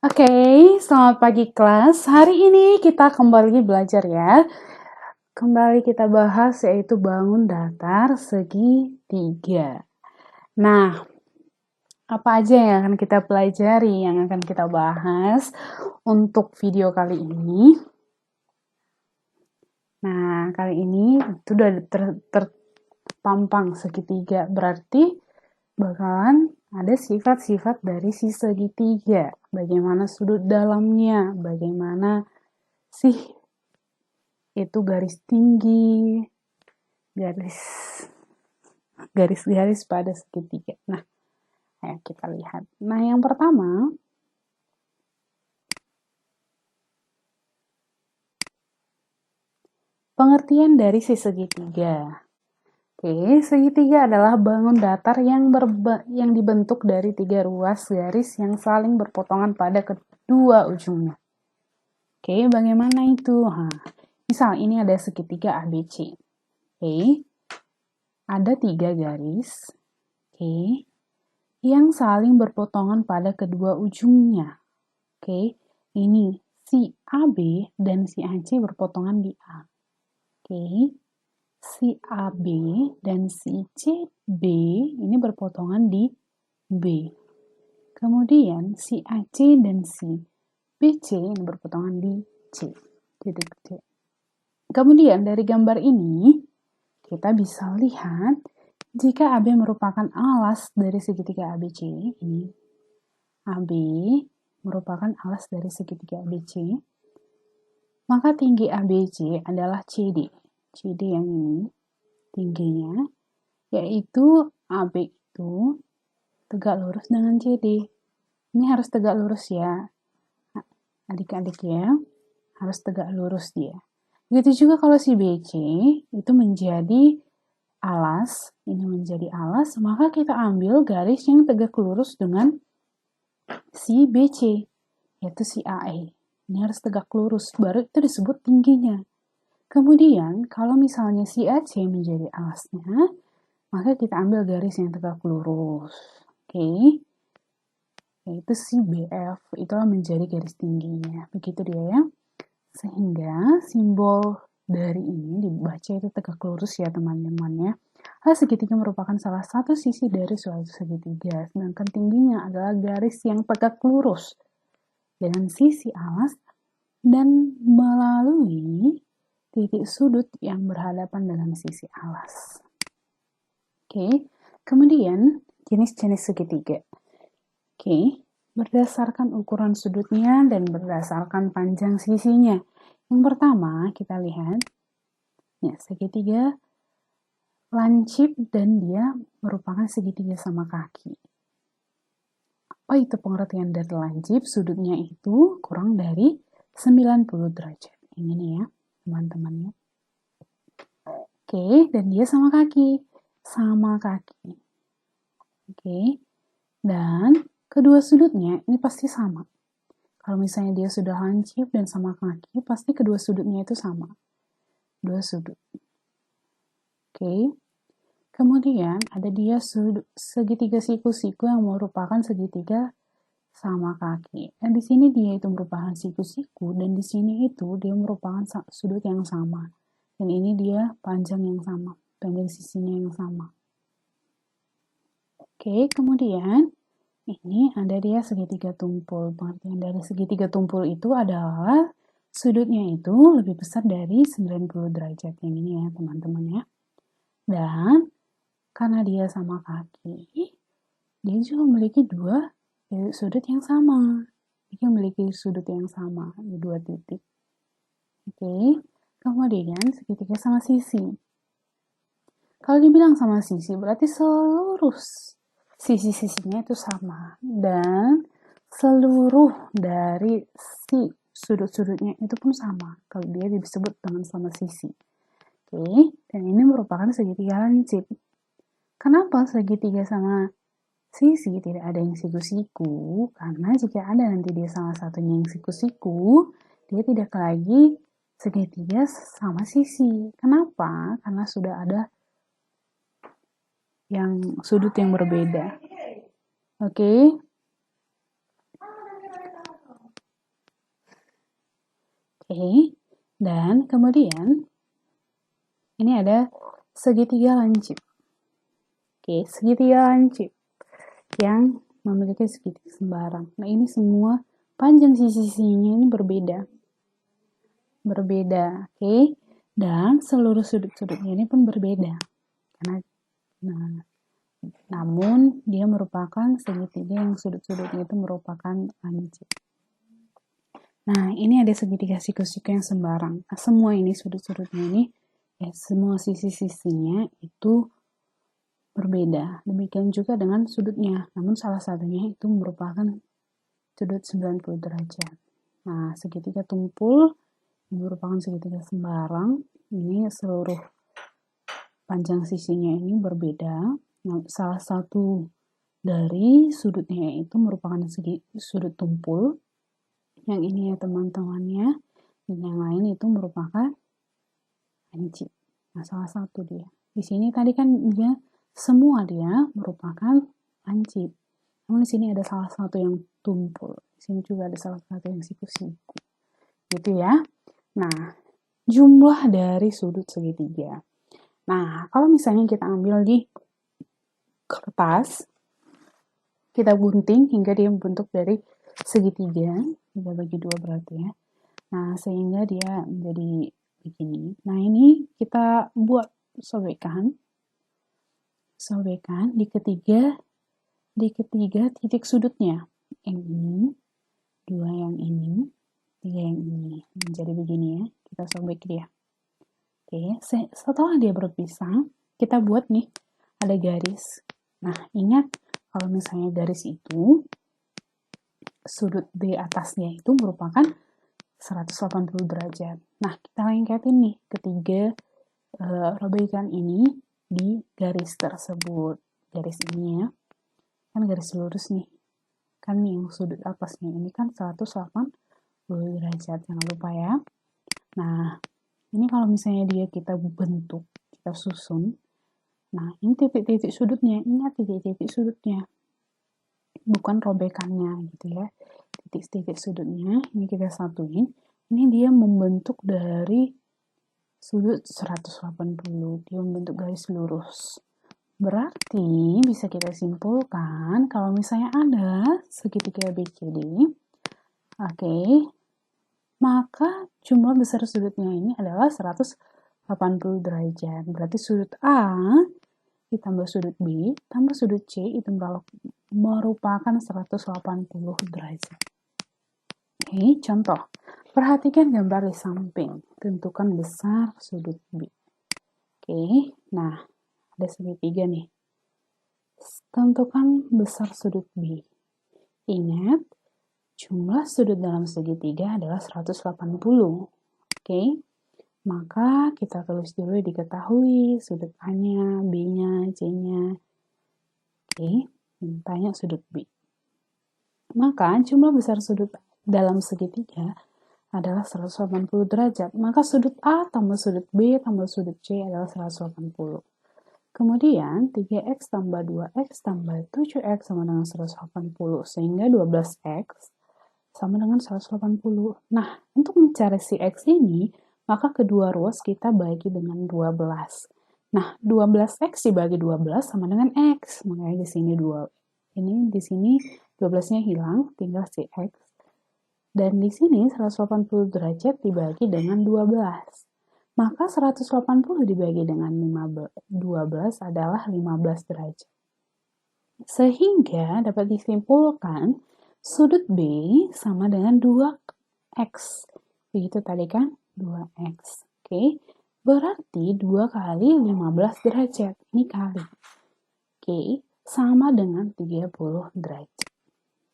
Oke, selamat pagi kelas. Hari ini kita kembali belajar ya. Kembali kita bahas yaitu bangun datar segitiga. Nah, apa aja yang akan kita pelajari, yang akan kita bahas untuk video kali ini? Nah, kali ini itu udah terpampang segitiga, berarti bakalan ada sifat-sifat dari si segitiga. Bagaimana sudut dalamnya, bagaimana sih itu garis tinggi, garis-garis pada segitiga. Nah, ayo kita lihat. Nah, yang pertama, pengertian dari si segitiga. Oke, segitiga adalah bangun datar yang dibentuk dari tiga ruas garis yang saling berpotongan pada kedua ujungnya. Oke, bagaimana itu? Misal ini ada segitiga ABC. Oke, ada tiga garis. Oke, yang saling berpotongan pada kedua ujungnya. Oke, ini si AB dan si AC berpotongan di A. Oke, si AB dan si CB ini berpotongan di B. Kemudian si AC dan si BC ini berpotongan di C. Kemudian dari gambar ini kita bisa lihat jika AB merupakan alas dari segitiga ABC ini, AB merupakan alas dari segitiga ABC, maka tinggi ABC adalah CD. CD yang ini tingginya, yaitu AB itu tegak lurus dengan CD. Ini harus tegak lurus ya, adik-adik ya, harus tegak lurus dia. Begitu juga kalau si BC itu menjadi alas, ini menjadi alas, maka kita ambil garis yang tegak lurus dengan si BC, yaitu si AE. Ini harus tegak lurus, baru itu disebut tingginya. Kemudian, kalau misalnya si AC menjadi alasnya, maka kita ambil garis yang tegak lurus. Oke, yaitu si BF, itulah menjadi garis tingginya. Begitu dia ya. Sehingga simbol dari ini dibaca itu tegak lurus ya teman-teman ya. Segitiga merupakan salah satu sisi dari suatu segitiga, sedangkan tingginya adalah garis yang tegak lurus dengan sisi alas dan melalui titik sudut yang berhadapan dengan sisi alas. Oke, kemudian jenis-jenis segitiga. Oke, berdasarkan ukuran sudutnya dan berdasarkan panjang sisinya. Yang pertama, kita lihat ya, segitiga lancip dan dia merupakan segitiga sama kaki. Apa itu pengertian dari lancip? Sudutnya itu kurang dari 90 derajat. Ini nih ya, teman-teman ya. Oke, dan dia sama kaki. Sama kaki. Oke, dan kedua sudutnya ini pasti sama. Kalau misalnya dia sudah lancip dan sama kaki, pasti kedua sudutnya itu sama. Dua sudut. Oke. Kemudian ada dia segitiga siku-siku yang merupakan segitiga sama kaki. Dan di sini dia itu merupakan siku-siku dan di sini itu dia merupakan sudut yang sama. Dan ini dia panjang yang sama, panjang sisinya yang sama. Oke, kemudian ini ada dia segitiga tumpul. Pengertian dari segitiga tumpul itu adalah sudutnya itu lebih besar dari 90 derajat. Yang ini ya teman-teman ya. Dan karena dia sama kaki, dia juga memiliki dua sudut yang sama. Dia memiliki sudut yang sama di dua titik. Oke, kemudian segitiga sama sisi. Kalau dibilang sama sisi, berarti seluruh sisi-sisinya itu sama. Dan seluruh dari si sudut-sudutnya itu pun sama. Kalau dia disebut dengan sama sisi. Oke, dan ini merupakan segitiga lancip. Kenapa segitiga sama sisi tidak ada yang siku-siku? Karena jika ada nanti dia salah satunya yang siku-siku, dia tidak lagi segitiga sama sisi. Kenapa? Karena sudah ada yang sudut yang berbeda. Oke. Oke, dan kemudian ini ada segitiga lancip. Oke, segitiga lancip yang memiliki segitiga sembarang. Nah, ini semua panjang sisi-sisinya ini berbeda. Oke. Dan seluruh sudut-sudutnya ini pun berbeda. Namun dia merupakan segitiga yang sudut-sudutnya itu merupakan lancip. Nah, ini ada segitiga siku-siku yang sembarang. Nah, semua ini sudut-sudutnya ini, semua sisi-sisinya itu berbeda. Demikian juga dengan sudutnya. Namun salah satunya itu merupakan sudut 90 derajat. Nah, segitiga tumpul merupakan segitiga sembarang. Ini seluruh panjang sisinya ini berbeda. Nah, salah satu dari sudutnya itu merupakan sudut tumpul. Yang ini ya teman-temannya. Dan yang lain itu merupakan lancip. Nah, salah satu dia. Di sini tadi kan dia semua dia merupakan lancip. Namun di sini ada salah satu yang tumpul. Di sini juga ada salah satu yang siku-siku. Gitu ya. Nah, jumlah dari sudut segitiga. Nah, kalau misalnya kita ambil di kertas, kita gunting hingga dia membentuk dari segitiga, kita bagi dua berarti ya. Nah, sehingga dia menjadi begini. Nah, ini kita buat sobekan di ketiga titik sudutnya. Yang ini, dua yang ini, tiga yang ini. Menjadi begini ya. Kita sobek dia. Oke, setelah dia berpisah, kita buat nih, ada garis. Nah, ingat kalau misalnya garis itu, sudut di atasnya itu merupakan 180 derajat. Nah, kita lengketin nih ketiga robekan ini di garis tersebut. Garis ini ya, kan garis lurus nih. Kan yang sudut atasnya ini kan 180 derajat, jangan lupa ya. Nah, ini kalau misalnya dia kita bentuk, kita susun, nah ini titik-titik sudutnya, ingat titik-titik sudutnya, bukan robekannya gitu ya. Titik-titik sudutnya, ini kita satuin, ini dia membentuk dari sudut 180, dia membentuk garis lurus. Berarti bisa kita simpulkan kalau misalnya ada segitiga ABCD, oke, maka jumlah besar sudutnya ini adalah 180 derajat. Berarti sudut A ditambah sudut B tambah sudut C itu merupakan 180 derajat. Oke, contoh. Perhatikan gambar di samping. Tentukan besar sudut B. Oke, nah ada segitiga nih. Tentukan besar sudut B. Ingat, jumlah sudut dalam segitiga adalah 180. Oke, maka kita tulis dulu diketahui sudut A-nya, B-nya, C-nya. Oke, tanya sudut B. Maka jumlah besar sudut dalam segitiga adalah 180 derajat. Maka sudut A tambah sudut B tambah sudut C adalah 180. Kemudian 3x tambah 2x tambah 7x sama dengan 180. Sehingga 12x sama dengan 180. Nah, untuk mencari si x ini, maka kedua ruas kita bagi dengan 12. Nah, 12x dibagi 12 sama dengan x. Makanya di sini 2. Ini di sini 12-nya hilang, tinggal si x. Dan di sini 180 derajat dibagi dengan 12. Maka 180 dibagi dengan 12 adalah 15 derajat. Sehingga dapat disimpulkan sudut B sama dengan 2x. Begitu tadi kan? 2x. Oke. Berarti 2 kali 15 derajat. Ini kali. Oke. Sama dengan 30 derajat.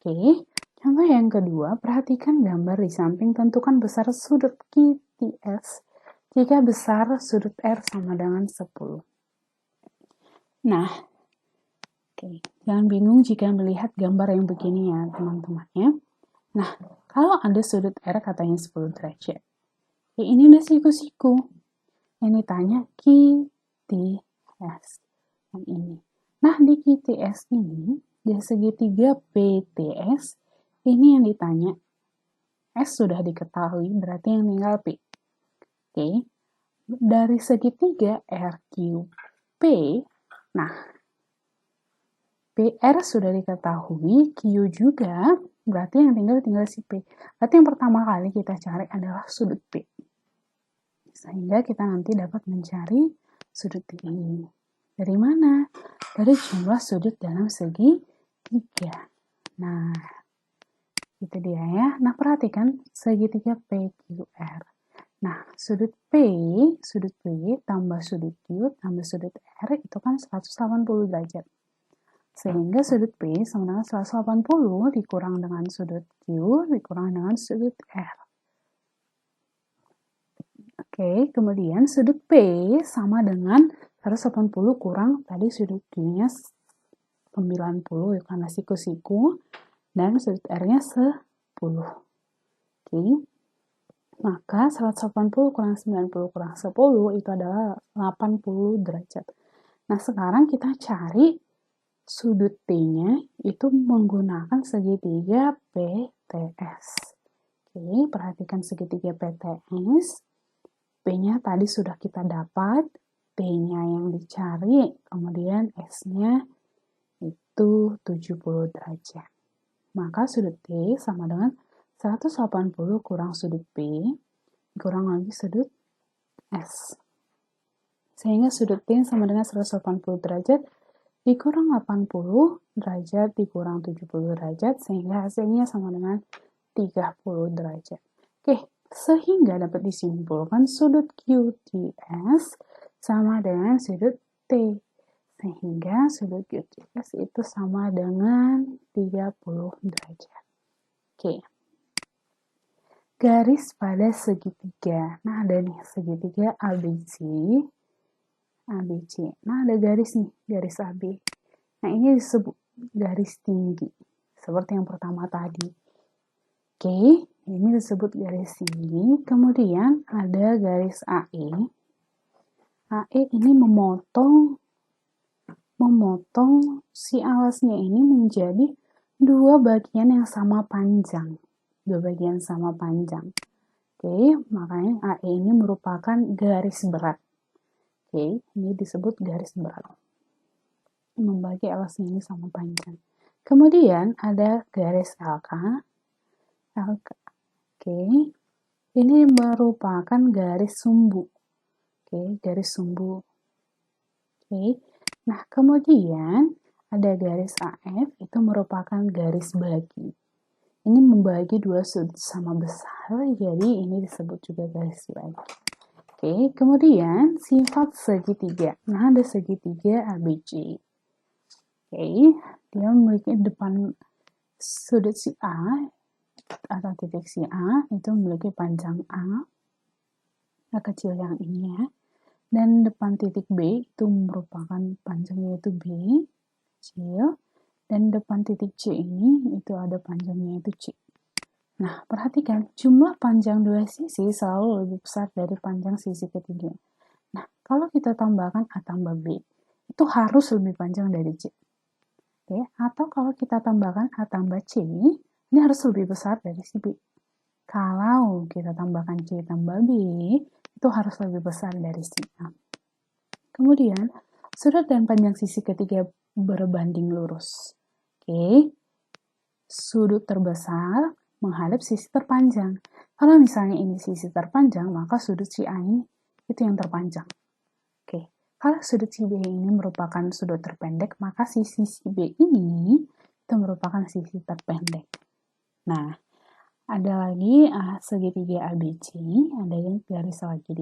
Oke. Contoh yang kedua, perhatikan gambar di samping, tentukan besar sudut QTS jika besar sudut R sama dengan 10. Nah, jangan bingung jika melihat gambar yang begini ya teman-teman ya. Nah, kalau ada sudut R katanya 10 derajat. Ya, ini udah siku-siku. Yang ditanya QTS. Yang ini. Nah, di QTS ini, di segitiga PTS, ini yang ditanya S sudah diketahui, berarti yang tinggal P. Oke, dari segitiga RQP, nah PR sudah diketahui, Q juga, berarti yang tinggal si P. Berarti yang pertama kali kita cari adalah sudut P. Sehingga kita nanti dapat mencari sudut P ini. Dari mana? Dari jumlah sudut dalam segitiga. Nah, itu dia ya. Nah, perhatikan segitiga PQR. Nah, sudut P tambah sudut Q tambah sudut R itu kan 180 derajat. Sehingga sudut P sama dengan 180 dikurang dengan sudut Q dikurang dengan sudut R. Oke, kemudian sudut P sama dengan 180 kurang tadi sudut Q-nya 90 ya, karena siku-siku, dan sudut R-nya 10. Oke, maka 180 kurang 90 kurang 10 itu adalah 80 derajat. Nah, sekarang kita cari sudut T-nya itu menggunakan segitiga PTS. Oke, perhatikan segitiga PTS. P-nya tadi sudah kita dapat, T-nya yang dicari, kemudian S-nya itu 70 derajat. Maka sudut T sama dengan 180 kurang sudut P, kurang lagi sudut S. Sehingga sudut T sama dengan 180 derajat, dikurang 80 derajat, dikurang 70 derajat, sehingga hasilnya sama dengan 30 derajat. Oke, sehingga dapat disimpulkan sudut QTS sama dengan sudut T. Sehingga sudut QTS itu sama dengan 30 derajat. Oke. Garis pada segitiga. Nah, ada nih segitiga ABC. Nah, ada garis nih, garis AB. Nah, ini disebut garis tinggi. Seperti yang pertama tadi. Oke, ini disebut garis tinggi. Kemudian ada garis AE. AE ini memotong si alasnya ini menjadi dua bagian yang sama panjang. Oke, makanya AE ini merupakan garis berat. Oke, ini disebut garis berat. Membagi alasnya ini sama panjang. Kemudian ada garis LK. Oke, ini merupakan garis sumbu. Oke, garis sumbu. Oke, nah kemudian ada garis AF, itu merupakan garis bagi. Ini membagi dua sudut sama besar, jadi ini disebut juga garis bagi. Oke, kemudian sifat segitiga. Nah, ada segitiga ABC. Oke, dia memiliki depan sudut si A atau titik si A itu memiliki panjang A kecil yang ini ya. Dan depan titik B itu merupakan panjangnya itu B kecil. Dan depan titik C ini itu ada panjangnya itu C. Nah, perhatikan jumlah panjang dua sisi selalu lebih besar dari panjang sisi ketiga. Nah, kalau kita tambahkan A tambah B, itu harus lebih panjang dari C. Oke, atau kalau kita tambahkan A tambah C, ini harus lebih besar dari si B. Kalau kita tambahkan C tambah B, itu harus lebih besar dari si A. Kemudian, sudut dan panjang sisi ketiga berbanding lurus. Oke, sudut terbesar menghadap sisi terpanjang. Kalau misalnya ini sisi terpanjang, maka sudut si A ini itu yang terpanjang. Oke, kalau sudut si B ini merupakan sudut terpendek, maka sisi si B ini itu merupakan sisi terpendek. Nah, ada lagi segitiga ABC, ada yang garis lagi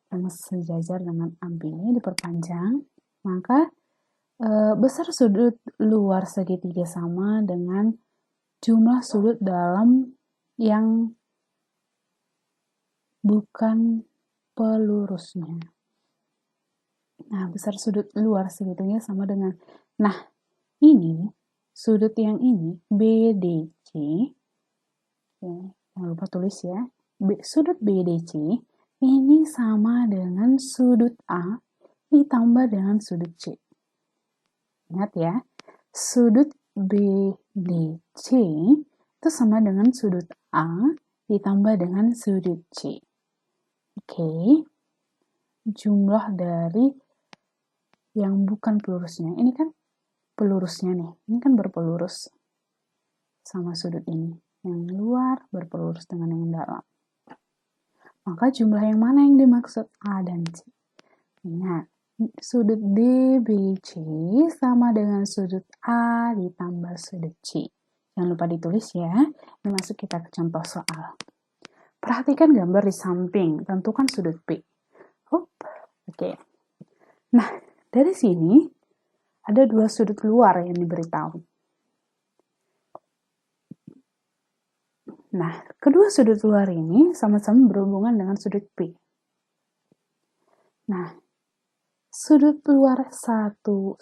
yang sejajar dengan AB ini diperpanjang, maka besar sudut luar segitiga sama dengan jumlah sudut dalam yang bukan pelurusnya. Nah, besar sudut luar segitunya sama dengan, nah, ini, sudut yang ini, BDC, jangan lupa tulis ya, sudut BDC, ini sama dengan sudut A ditambah dengan sudut C. Ingat ya, sudut BDC itu sama dengan sudut A ditambah dengan sudut C. Oke. Jumlah dari yang bukan pelurusnya. Ini kan pelurusnya nih. Ini kan berpelurus sama sudut ini. Yang luar berpelurus dengan yang dalam. Maka jumlah yang mana yang dimaksud? A dan C. Ingat, sudut DBC sama dengan sudut A ditambah sudut C. Jangan lupa ditulis ya. Ini masuk kita ke contoh soal. Perhatikan gambar di samping. Tentukan sudut P. Oke. Nah, dari sini ada dua sudut luar yang diberitahu. Nah, kedua sudut luar ini sama-sama berhubungan dengan sudut P. Nah, sudut luar 143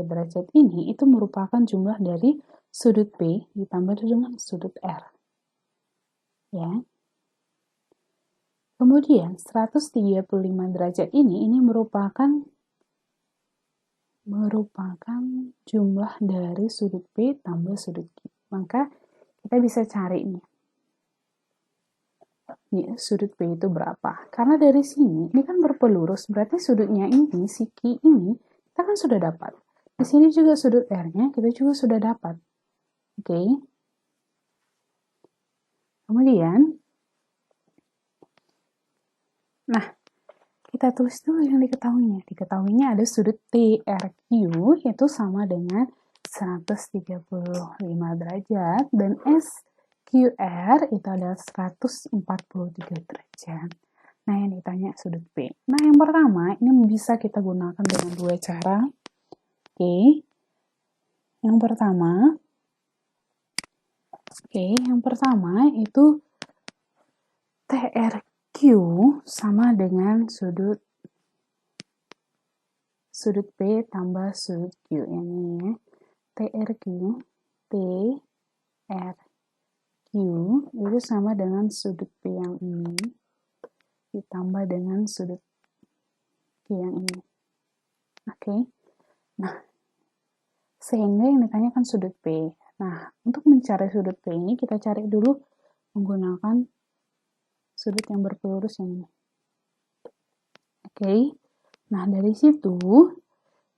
derajat ini itu merupakan jumlah dari sudut P ditambah dengan sudut R. Ya. Kemudian 135 derajat ini merupakan jumlah dari sudut P tambah sudut Q. Maka kita bisa cari nih sudut P itu berapa. Karena dari sini, ini kan berpelurus, berarti sudutnya ini, si Q ini, kita kan sudah dapat. Di sini juga sudut R-nya, kita juga sudah dapat. Oke. Kemudian, nah, kita tulis dulu yang diketahuinya. Diketahuinya ada sudut TRQ, yaitu sama dengan 135 derajat, dan SQR itu adalah 143 derajat. Nah, yang ditanya sudut P. Nah, yang pertama, ini bisa kita gunakan dengan dua cara. Oke. Yang pertama itu TRQ sama dengan sudut P tambah sudut Q. Yang ini ya. TRQ itu sama dengan sudut P yang ini ditambah dengan sudut Q yang ini. Oke. Nah, sehingga yang ditanyakan sudut P. Nah, untuk mencari sudut P ini kita cari dulu menggunakan sudut yang berpelurus yang ini. Oke. Nah, dari situ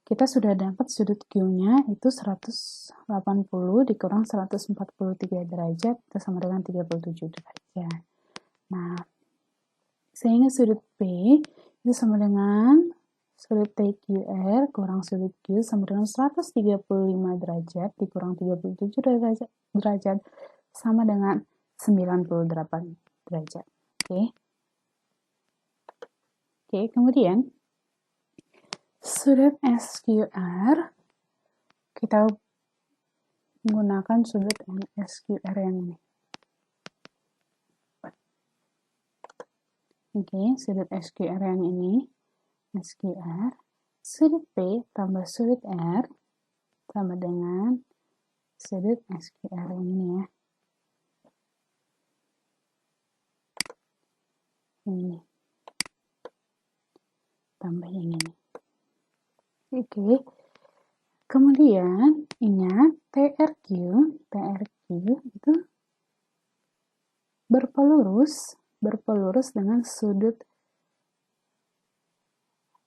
kita sudah dapat sudut Q-nya itu 180 dikurang 143 derajat, itu sama dengan 37 derajat. Nah, sehingga sudut P itu sama dengan sudut TQR kurang sudut Q sama dengan 135 derajat dikurang 37 derajat sama dengan 98 derajat. Oke, kemudian sudut SQR kita menggunakan sudut SQR yang ini. Oke, sudut SQR yang ini. SQR, sudut P tambah sudut R sama dengan sudut SQR yang ini ya. Ini. Tambah yang ini. Oke. Kemudian ingat TRQ itu berpelurus dengan sudut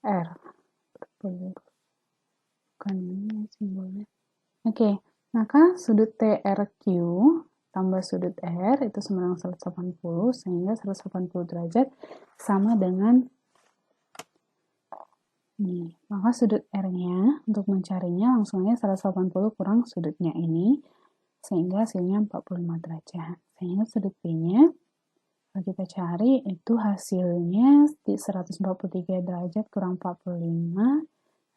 R. Berpelurus. Bukan ini simbolnya. Oke, maka sudut TRQ tambah sudut R itu sama dengan 180 sehingga 180 derajat sama dengan ini. Maka sudut R-nya untuk mencarinya langsung aja 180 kurang sudutnya ini sehingga hasilnya 45 derajat. Sehingga sudut P-nya kalau kita cari itu hasilnya di 143 derajat kurang 45.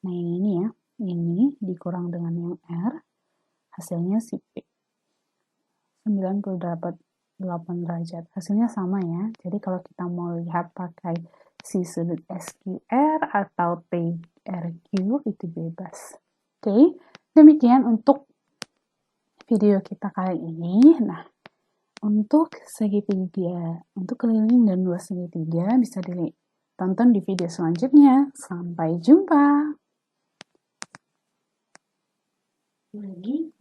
Nah, yang ini ya. Ini dikurang dengan yang R. Hasilnya si P. 98 derajat. Hasilnya sama ya. Jadi kalau kita mau lihat pakai si sudut SQR atau TRQ itu bebas. Oke, demikian untuk video kita kali ini. Nah, untuk segitiga, untuk keliling dan luas segitiga bisa ditonton di video selanjutnya. Sampai jumpa. Lagi.